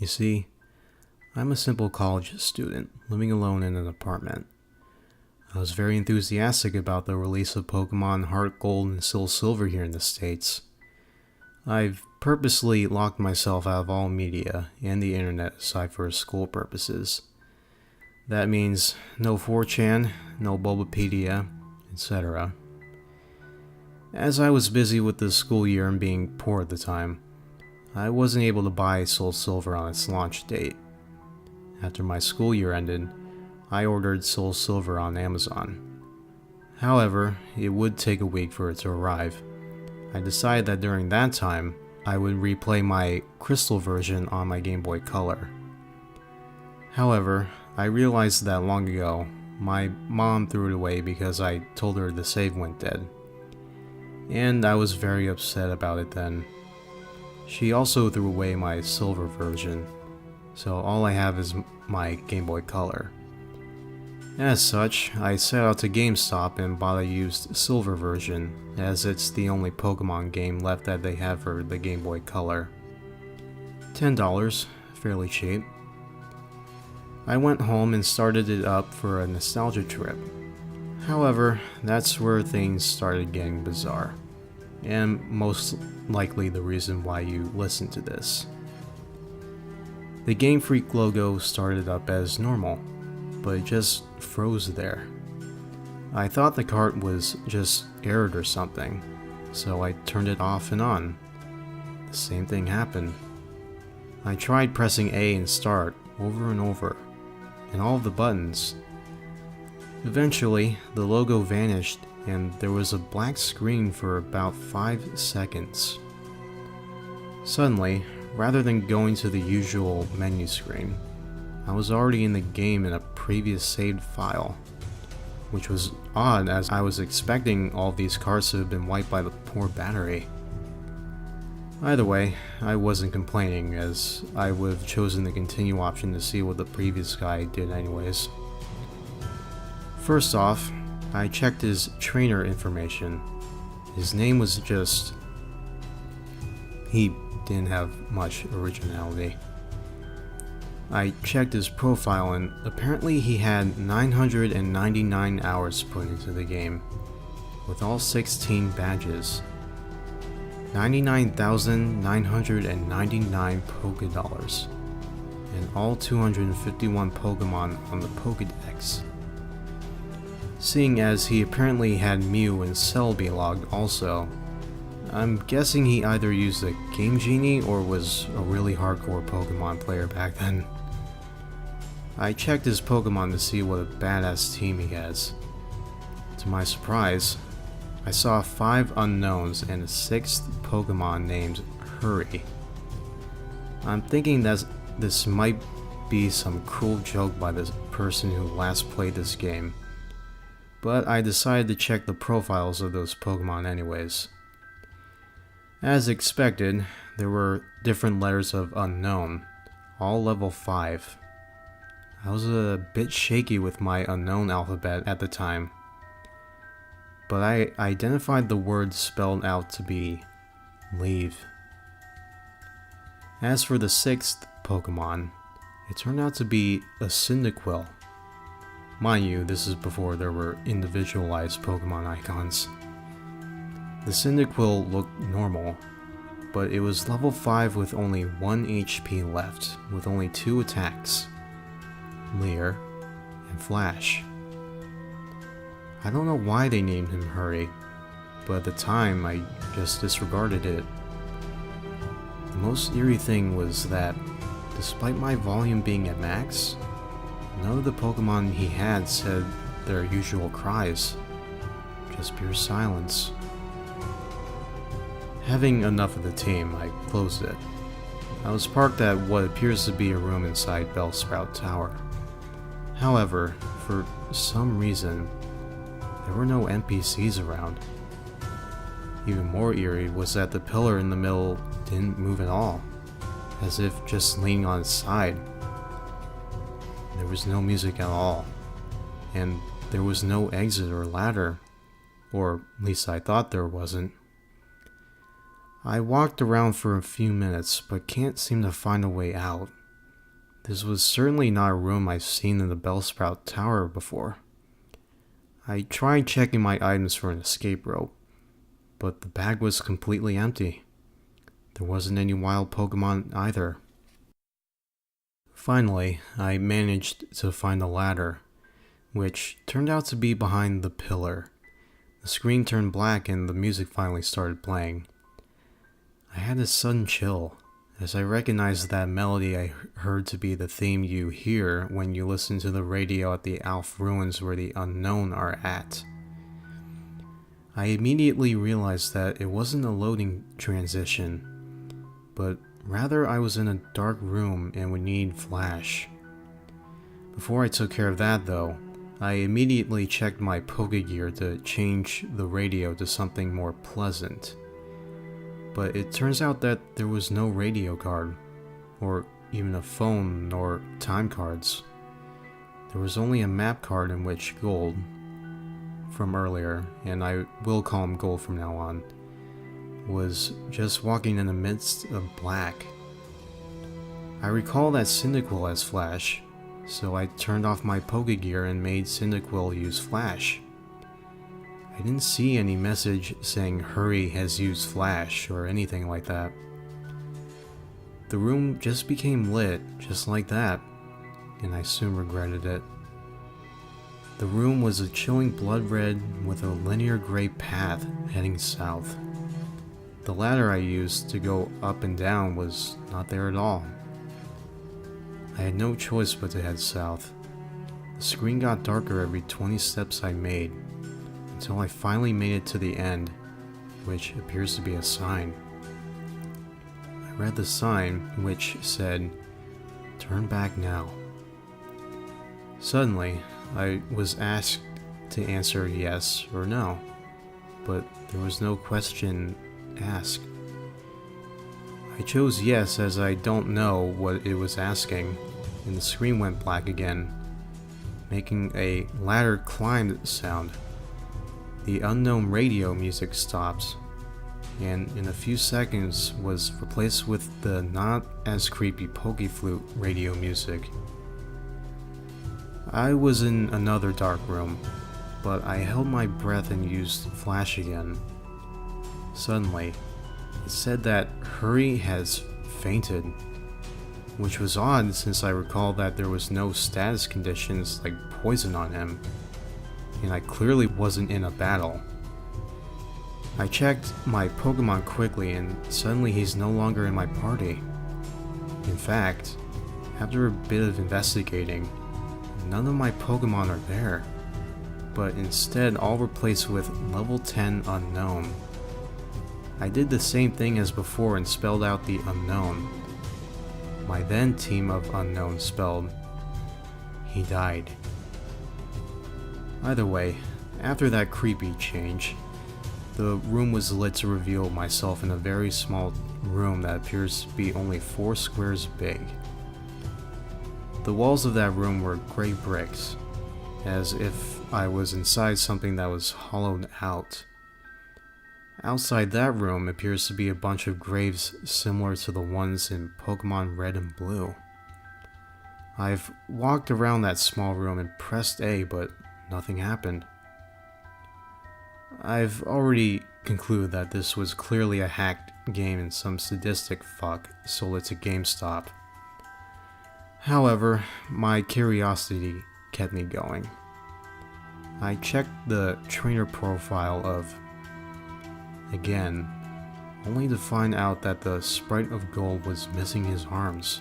You see, I'm a simple college student living alone in an apartment. I was very enthusiastic about the release of Pokemon Heart Gold and Soul Silver here in the States. I've purposely locked myself out of all media and the internet aside for school purposes. That means no 4chan, no Bulbapedia, etc. As I was busy with the school year and being poor at the time, I wasn't able to buy Soul Silver on its launch date. After my school year ended, I ordered Soul Silver on Amazon. However, it would take a week for it to arrive. I decided that during that time, I would replay my Crystal version on my Game Boy Color. However, I realized that long ago, my mom threw it away because I told her the save went dead. And I was very upset about it then. She also threw away my Silver version, so all I have is my Game Boy Color. As such, I set out to GameStop and bought a used Silver version, as it's the only Pokemon game left that they have for the Game Boy Color. $10, fairly cheap. I went home and started it up for a nostalgia trip. However, that's where things started getting bizarre, and most likely the reason why you listen to this. The Game Freak logo started up as normal, but it just froze there. I thought the cart was just errored or something, so I turned it off and on. The same thing happened. I tried pressing A and start over and over, and all of the buttons. Eventually, the logo vanished and there was a black screen for about 5 seconds. Suddenly, rather than going to the usual menu screen, I was already in the game in a previous saved file, which was odd as I was expecting all these cards to have been wiped by the poor battery. Either way, I wasn't complaining, as I would have chosen the continue option to see what the previous guy did anyways. First off, I checked his trainer information. His name was just... he didn't have much originality. I checked his profile and apparently he had 999 hours put into the game, with all 16 badges. 99,999 Pokédollars, and all 251 Pokemon on the Pokédex. Seeing as he apparently had Mew and Celebi logged also, I'm guessing he either used a Game Genie or was a really hardcore Pokemon player back then. I checked his Pokemon to see what a badass team he has. To my surprise, I saw 5 unknowns and a 6th Pokemon named Hurry. I'm thinking that this might be some cruel joke by the person who last played this game, but I decided to check the profiles of those Pokemon anyways. As expected, there were different letters of unknown, all level 5. I was a bit shaky with my unknown alphabet at the time, but I identified the word spelled out to be leave. As for the 6th Pokemon, it turned out to be a Cyndaquil. Mind you, this is before there were individualized Pokemon icons. The Cyndaquil looked normal, but it was level 5 with only 1 HP left, with only 2 attacks, Leer and Flash. I don't know why they named him Hurry, but at the time I just disregarded it. The most eerie thing was that, despite my volume being at max, none of the Pokemon he had said their usual cries, just pure silence. Having enough of the team, I closed it. I was parked at what appears to be a room inside Bellsprout Tower. However, for some reason, there were no NPCs around. Even more eerie was that the pillar in the middle didn't move at all, as if just leaning on its side. There was no music at all, and there was no exit or ladder, or at least I thought there wasn't. I walked around for a few minutes, but can't seem to find a way out, This was certainly not a room I've seen in the Bellsprout Tower before. I tried checking my items for an escape rope, but the bag was completely empty. There wasn't any wild Pokemon either. Finally, I managed to find the ladder, which turned out to be behind the pillar. The screen turned black and the music finally started playing. I had a sudden chill, as I recognized that melody I heard to be the theme you hear when you listen to the radio at the Alph ruins where the unknown are at. I immediately realized that it wasn't a loading transition, but rather I was in a dark room and would need flash. Before I took care of that though, I immediately checked my Pokegear to change the radio to something more pleasant. But it turns out that there was no radio card, or even a phone or time cards. There was only a map card in which Gold, from earlier, and I will call him Gold from now on, was just walking in the midst of black. I recall that Cyndaquil has flash, so I turned off my Pokegear and made Cyndaquil use flash. I didn't see any message saying Hurry has used flash or anything like that. The room just became lit just like that, and I soon regretted it. The room was a chilling blood red with a linear gray path heading south. The ladder I used to go up and down was not there at all. I had no choice but to head south. The screen got darker every 20 steps I made, until I finally made it to the end, which appears to be a sign. I read the sign, which said, "Turn back now." Suddenly, I was asked to answer yes or no, but there was no question asked. I chose yes as I don't know what it was asking, and the screen went black again, making a ladder climb sound. The unknown radio music stopped, and in a few seconds was replaced with the not as creepy Pokeflute radio music. I was in another dark room, but I held my breath and used flash again. Suddenly, it said that Hurry has fainted, which was odd since I recall that there was no status conditions like poison on him, and I clearly wasn't in a battle. I checked my Pokemon quickly and suddenly he's no longer in my party. In fact, after a bit of investigating, none of my Pokemon are there, but instead all replaced with level 10 unknown. I did the same thing as before and spelled out the unknown. My then team of unknown spelled, "He died." Either way, after that creepy change, the room was lit to reveal myself in a very small room that appears to be only 4 squares big. The walls of that room were gray bricks, as if I was inside something that was hollowed out. Outside that room appears to be a bunch of graves similar to the ones in Pokemon Red and Blue. I've walked around that small room and pressed A, but nothing happened. I've already concluded that this was clearly a hacked game and some sadistic fuck sold it to GameStop. However, my curiosity kept me going. I checked the trainer profile of again, only to find out that the sprite of Gold was missing his arms.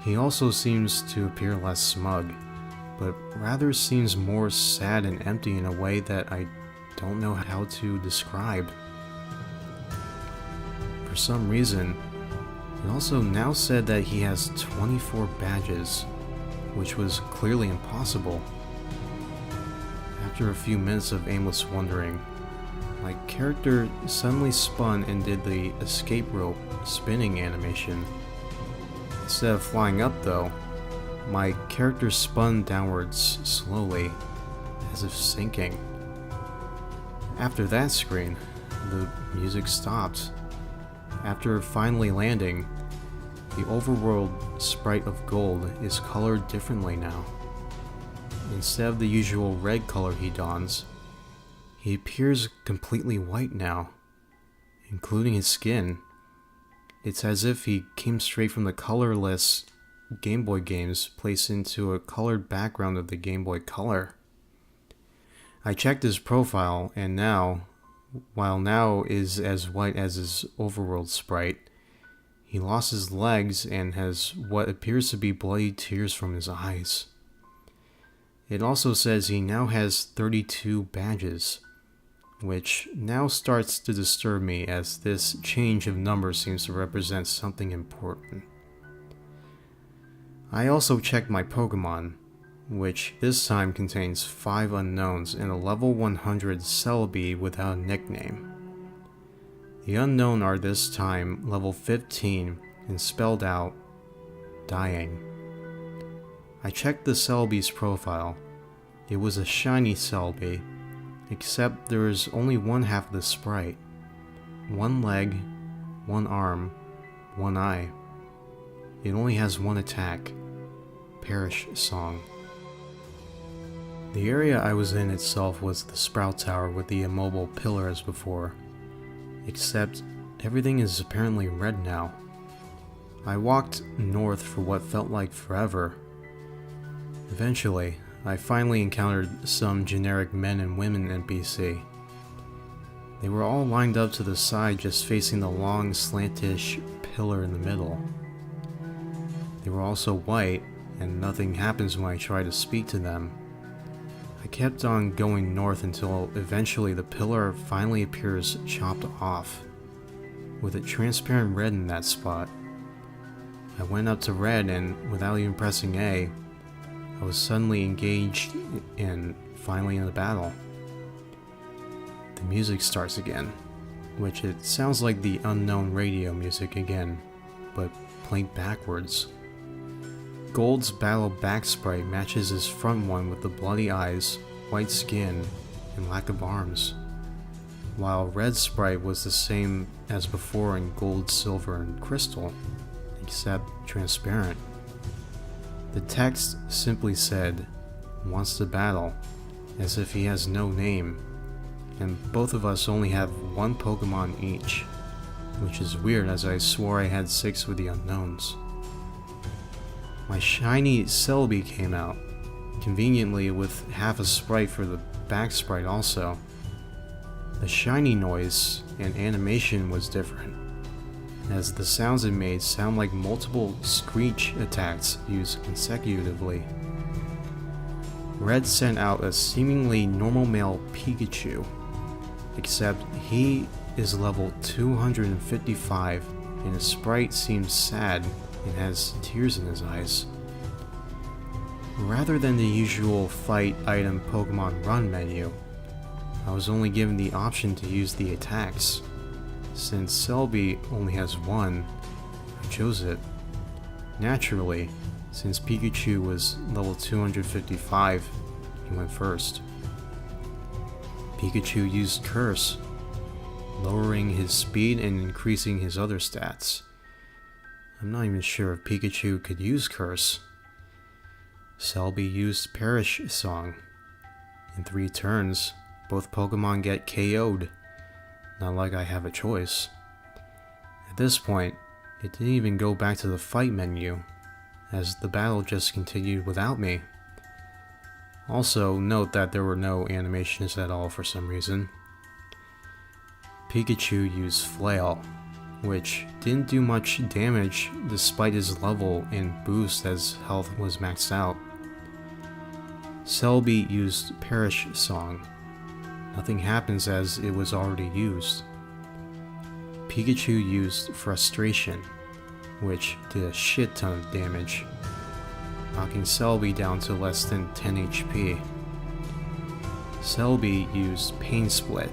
He also seems to appear less smug, but rather seems more sad and empty in a way that I don't know how to describe. For some reason, it also now said that he has 24 badges, which was clearly impossible. After a few minutes of aimless wondering, my character suddenly spun and did the escape rope spinning animation. Instead of flying up though, my character spun downwards slowly, as if sinking. After that screen, the music stopped. After finally landing, the overworld sprite of Gold is colored differently now. Instead of the usual red color he dons, he appears completely white now, including his skin. It's as if he came straight from the colorless Game Boy games placed into a colored background of the Game Boy Color. I checked his profile, and now, while now is as white as his overworld sprite, he lost his legs and has what appears to be bloody tears from his eyes. It also says he now has 32 badges, which now starts to disturb me as this change of number seems to represent something important. I also checked my Pokemon, which this time contains 5 unknowns and a level 100 Celebi without a nickname. The unknown are this time level 15 and spelled out dying. I checked the Celebi's profile. It was a shiny Celebi, except there is only one half of the sprite. 1 leg, 1 arm, 1 eye. It only has 1 attack, Perish Song. The area I was in itself was the Sprout Tower with the immobile pillar as before, except everything is apparently red now. I walked north for what felt like forever. Eventually, I finally encountered some generic men and women NPC. They were all lined up to the side, just facing the long slantish pillar in the middle. They were also white, and nothing happens when I try to speak to them. I kept on going north until eventually the pillar finally appears chopped off, with a transparent red in that spot. I went up to red, and without even pressing A, I was suddenly engaged and finally in a battle. The music starts again, which it sounds like the unknown radio music again, but played backwards. Gold's battle back sprite matches his front one with the bloody eyes, white skin, and lack of arms, while Red sprite was the same as before in Gold, Silver, and Crystal, except transparent. The text simply said, "Wants to battle," as if he has no name, and both of us only have 1 Pokemon each, which is weird as I swore I had 6 with the unknowns. My shiny Celebi came out, conveniently with half a sprite for the back sprite also. The shiny noise and animation was different, as the sounds it made sound like multiple screech attacks used consecutively. Red sent out a seemingly normal male Pikachu, except he is level 255 and his sprite seems sad and has tears in his eyes. Rather than the usual fight item Pokemon run menu, I was only given the option to use the attacks. Since Celebi only has 1, I chose it. Naturally, since Pikachu was level 255, he went first. Pikachu used Curse, lowering his speed and increasing his other stats. I'm not even sure if Pikachu could use Curse. Celebi used Perish Song. In 3 turns, both Pokemon get KO'd. Not like I have a choice. At this point, it didn't even go back to the fight menu, as the battle just continued without me. Also, note that there were no animations at all for some reason. Pikachu used Flail, which didn't do much damage despite his level and boost as health was maxed out. Celebi used Perish Song. Nothing happens as it was already used. Pikachu used Frustration, which did a shit ton of damage, knocking Celebi down to less than 10 HP. Celebi used Pain Split,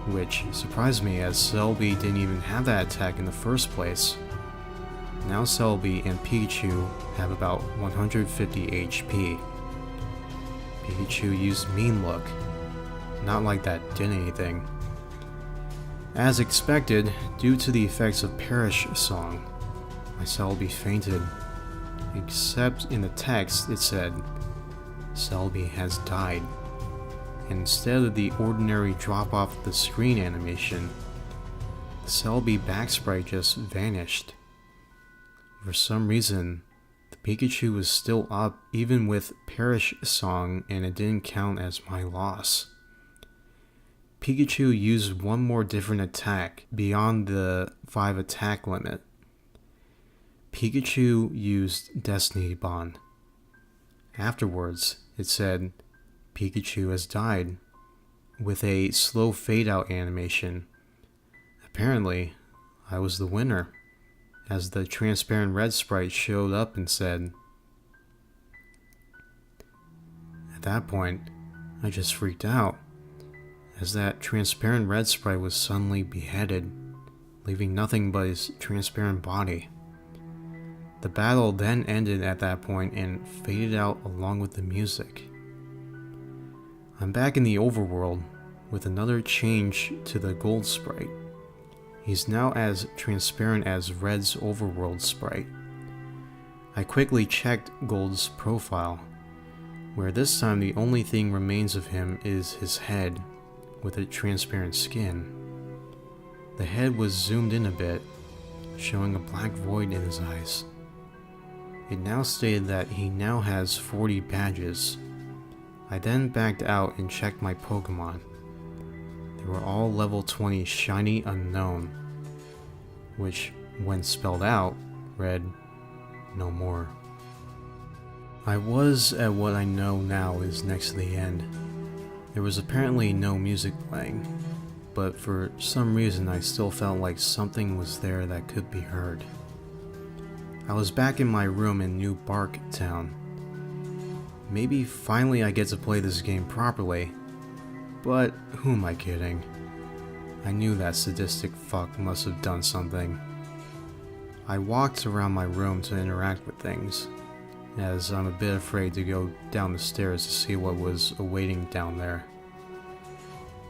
which surprised me as Celebi didn't even have that attack in the first place. Now Celebi and Pikachu have about 150 HP. Pikachu used Mean Look, not like that did anything. As expected, due to the effects of Perish Song, My Celebi fainted, except in the text it said, Celebi has died. And instead of the ordinary drop off the screen animation, the Celebi back sprite just vanished. For some reason, the Pikachu was still up even with Perish Song, and it didn't count as my loss. Pikachu used one more different attack beyond the 5 attack limit. Pikachu used Destiny Bond. Afterwards, it said, Pikachu has died, with a slow fade out animation. Apparently, I was the winner, as the transparent red sprite showed up and said. At that point, I just freaked out, as that transparent red sprite was suddenly beheaded, leaving nothing but his transparent body. The battle then ended at that point and faded out along with the music. I'm back in the overworld with another change to the gold sprite. He's now as transparent as Red's overworld sprite. I quickly checked Gold's profile, where this time the only thing remains of him is his head with a transparent skin. The head was zoomed in a bit, showing a black void in his eyes. It now stated that he now has 40 badges. I then backed out and checked my Pokemon. They were all level 20 Shiny Unknown, which, when spelled out, read, no more. I was at what I know now is next to the end. There was apparently no music playing, but for some reason I still felt like something was there that could be heard. I was back in my room in New Bark Town. Maybe finally I get to play this game properly, but who am I kidding? I knew that sadistic fuck must have done something. I walked around my room to interact with things, as I'm a bit afraid to go down the stairs to see what was awaiting down there.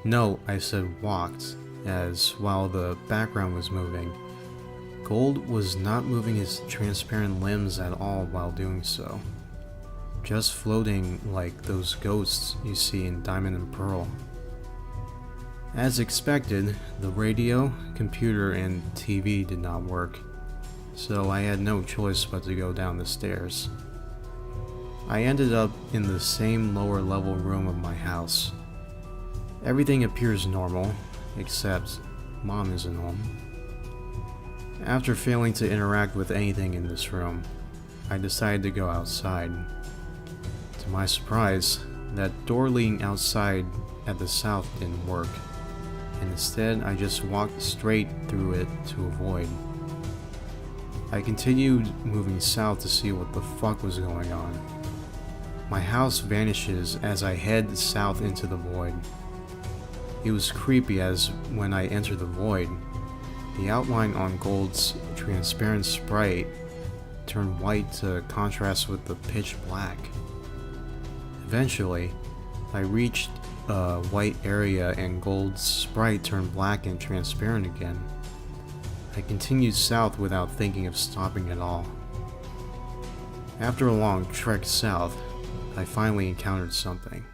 No, I said walked, as while the background was moving, Gold was not moving his transparent limbs at all while doing so, just floating like those ghosts you see in Diamond and Pearl. As expected, the radio, computer, and TV did not work, so I had no choice but to go down the stairs. I ended up in the same lower level room of my house. Everything appears normal, except Mom isn't home. After failing to interact with anything in this room, I decided to go outside. To my surprise, that door leading outside at the south didn't work, and instead I just walked straight through it to avoid. I continued moving south to see what the fuck was going on. My house vanishes as I head south into the void. It was creepy as when I entered the void, the outline on Gold's transparent sprite turned white to contrast with the pitch black. Eventually, I reached a white area and Gold's sprite turned black and transparent again. I continued south without thinking of stopping at all. After a long trek south, I finally encountered something.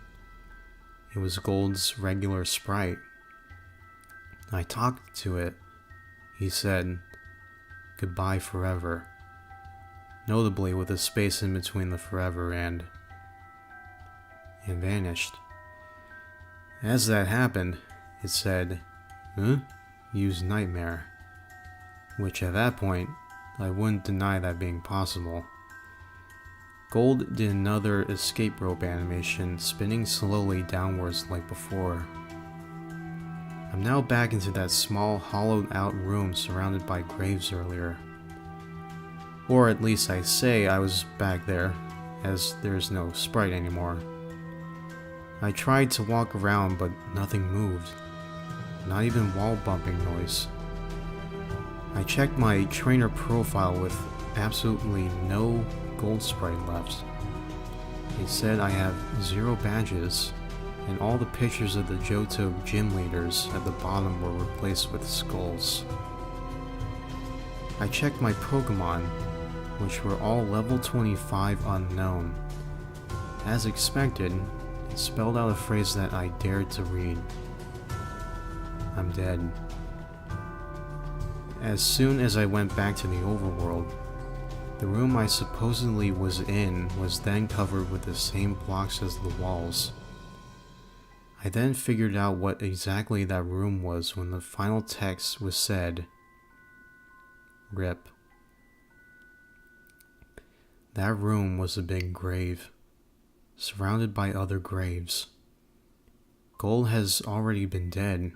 It was Gold's regular sprite. I talked to it. He said, "Goodbye forever," notably with a space in between the forever and vanished. As that happened, it said, "Use Nightmare," which at that point, I wouldn't deny that being possible. Gold did another escape rope animation, spinning slowly downwards like before. I'm now back into that small hollowed out room surrounded by graves earlier. Or at least I say I was back there, as there's no sprite anymore. I tried to walk around but nothing moved, not even wall bumping noise. I checked my trainer profile with absolutely no gold sprite left. It said I have 0 badges, and all the pictures of the Johto gym leaders at the bottom were replaced with skulls. I checked my Pokemon, which were all level 25 unknown. As expected, it spelled out a phrase that I dared to read. I'm dead. As soon as I went back to the overworld, the room I supposedly was in was then covered with the same blocks as the walls. I then figured out what exactly that room was when the final text was said, RIP. That room was a big grave, surrounded by other graves. Gold has already been dead.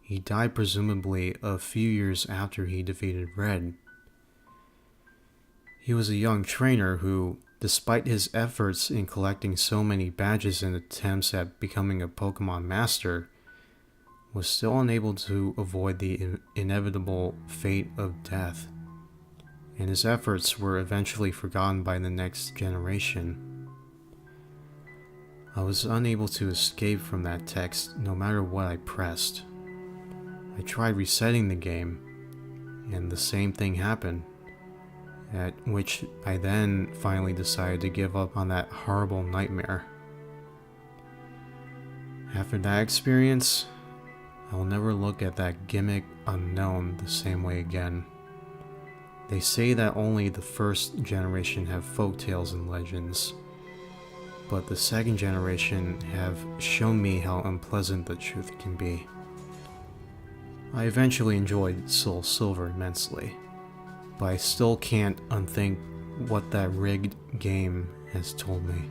He died presumably a few years after he defeated Red. He was a young trainer who, despite his efforts in collecting so many badges and attempts at becoming a Pokemon Master, was still unable to avoid the inevitable fate of death, and his efforts were eventually forgotten by the next generation. I was unable to escape from that text no matter what I pressed. I tried resetting the game, and the same thing happened, at which I then finally decided to give up on that horrible nightmare. After that experience, I will never look at that gimmick unknown the same way again. They say that only the first generation have folktales and legends, but the second generation have shown me how unpleasant the truth can be. I eventually enjoyed Soul Silver immensely, but I still can't unthink what that rigged game has told me.